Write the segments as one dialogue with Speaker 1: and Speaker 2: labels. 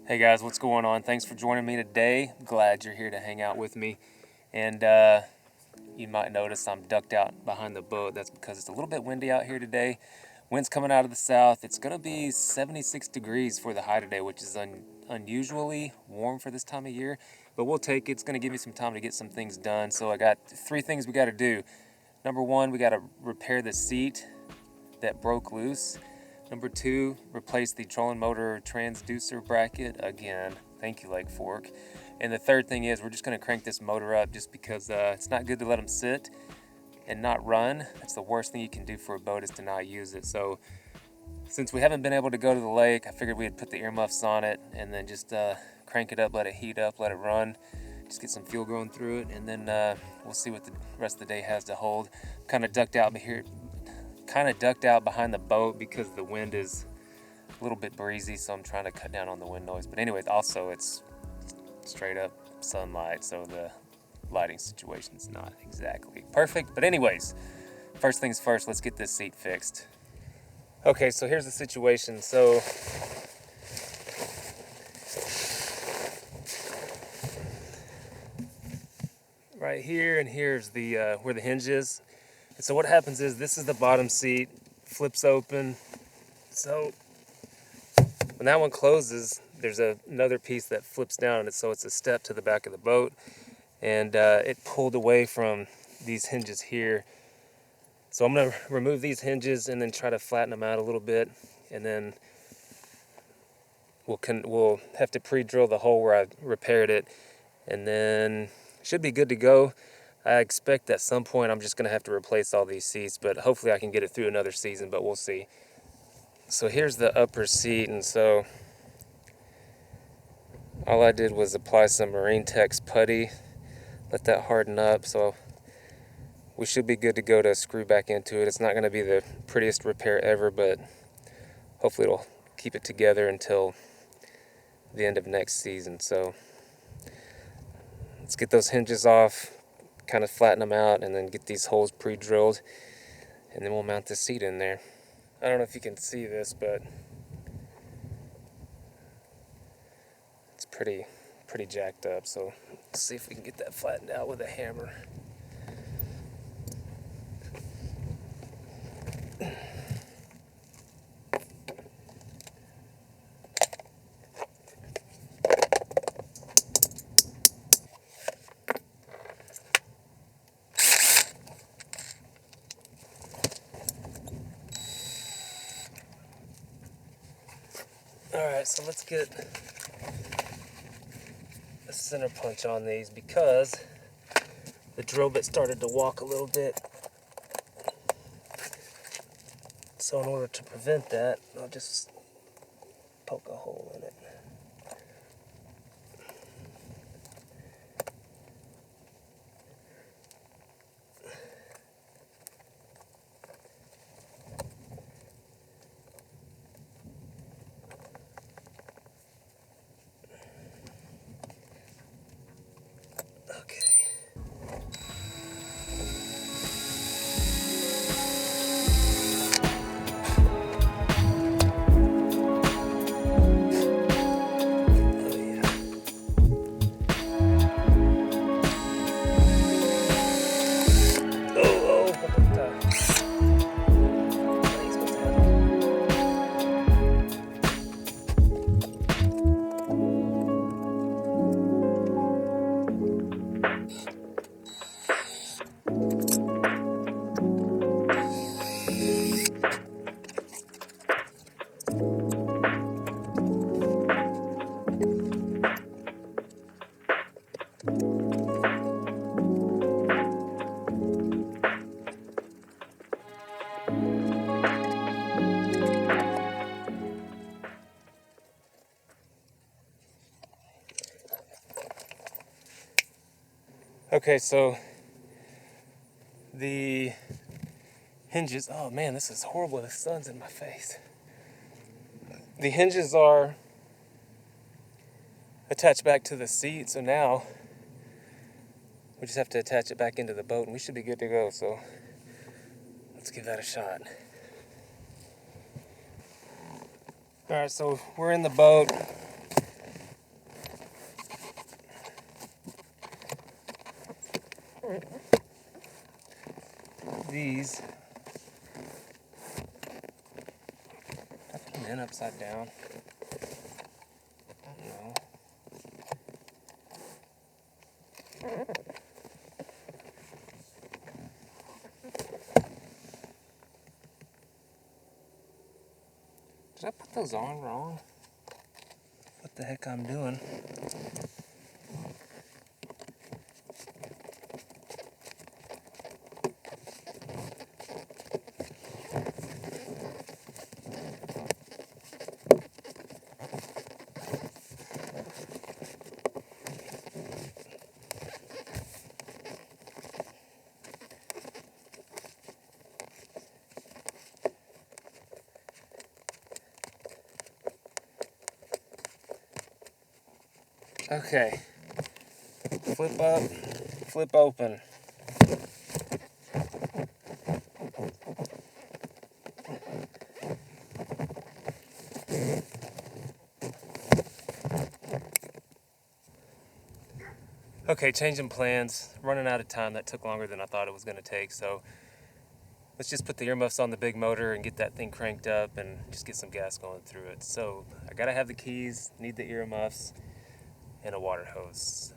Speaker 1: Hey guys, what's going on? Thanks for joining me today. Glad you're here to hang out with me. And you might notice I'm ducked out behind the boat. That's because it's a little bit windy out here today. Wind's coming out of the south. It's going to be 76 degrees for the high today, which is unusually warm for this time of year. But we'll take it. It's going to give me some time to get some things done. So I got 3 things we got to do. Number 1, we got to repair the seat that broke loose. Number 2, replace the trolling motor transducer bracket again. Thank you, Leg Fork. And the third thing is we're just going to crank this motor up just because it's not good to let them sit and not run. That's the worst thing you can do for a boat, is to not use it. So since we haven't been able to go to the lake, I figured we'd put the earmuffs on it and then just crank it up, let it heat up, let it run, just get some fuel going through it, and then we'll see what the rest of the day has to hold. Kind of ducked out behind the boat because the wind is a little bit breezy, so I'm trying to cut down on the wind noise. But anyways, also it's straight up sunlight, so the lighting situation's not exactly perfect. But anyways, first things first, let's get this seat fixed. Okay, so here's the situation. So right here and here's the where the hinge is. And so what happens is, this is the bottom seat, flips open. So when that one closes, there's another piece that flips down, and so it's a step to the back of the boat. And it pulled away from these hinges here. So I'm going to remove these hinges and then try to flatten them out a little bit. And then we'll have to pre-drill the hole where I repaired it. And then should be good to go. I expect at some point I'm just going to have to replace all these seats, but hopefully I can get it through another season, but we'll see. So here's the upper seat, and so all I did was apply some Marine Tex putty, let that harden up, so we should be good to go to screw back into it. It's not going to be the prettiest repair ever, but hopefully it'll keep it together until the end of next season. So let's get those hinges off, kind of flatten them out, and then get these holes pre-drilled, and then we'll mount the seat in there. I don't know if you can see this, but it's pretty jacked up, so let's see if we can get that flattened out with a hammer. Alright, so let's get a center punch on these, because the drill bit started to walk a little bit. So in order to prevent that, I'll just poke a hole in it. Okay, so the hinges, oh man, this is horrible, the sun's in my face. The hinges are attached back to the seat, so now we just have to attach it back into the boat and we should be good to go, so let's give that a shot. Alright, so we're in the boat. these. I put them in upside down. No. Did I put those on wrong? What the heck I'm doing? Okay, flip up, flip open. Okay, changing plans, running out of time. That took longer than I thought it was going to take, so let's just put the earmuffs on the big motor and get that thing cranked up and just get some gas going through it. So I gotta have the keys, need the earmuffs, and a water hose.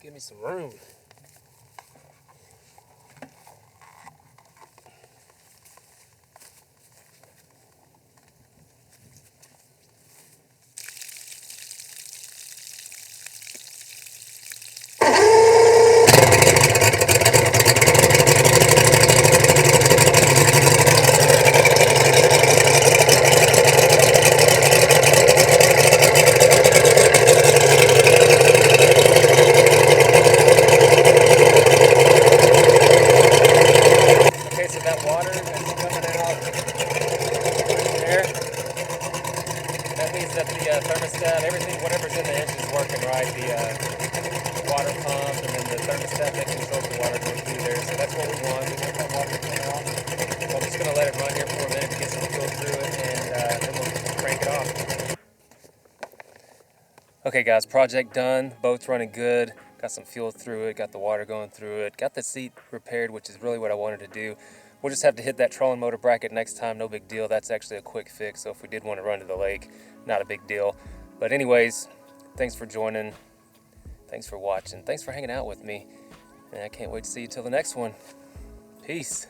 Speaker 1: Give me some room. Thermostat, everything, whatever's in the engine is working right. The water pump and then the thermostat that controls the water going through there. So that's what we want. We want that water to come out. So I'm just going to let it run here for a minute to get some fuel through it, and then we'll crank it off. Okay guys, project done. Boat's running good. Got some fuel through it, got the water going through it, got the seat repaired, which is really what I wanted to do. We'll just have to hit that trolling motor bracket next time, no big deal. That's actually a quick fix, so if we did want to run to the lake, not a big deal. But anyways, thanks for joining, thanks for watching, thanks for hanging out with me, and I can't wait to see you till the next one. Peace.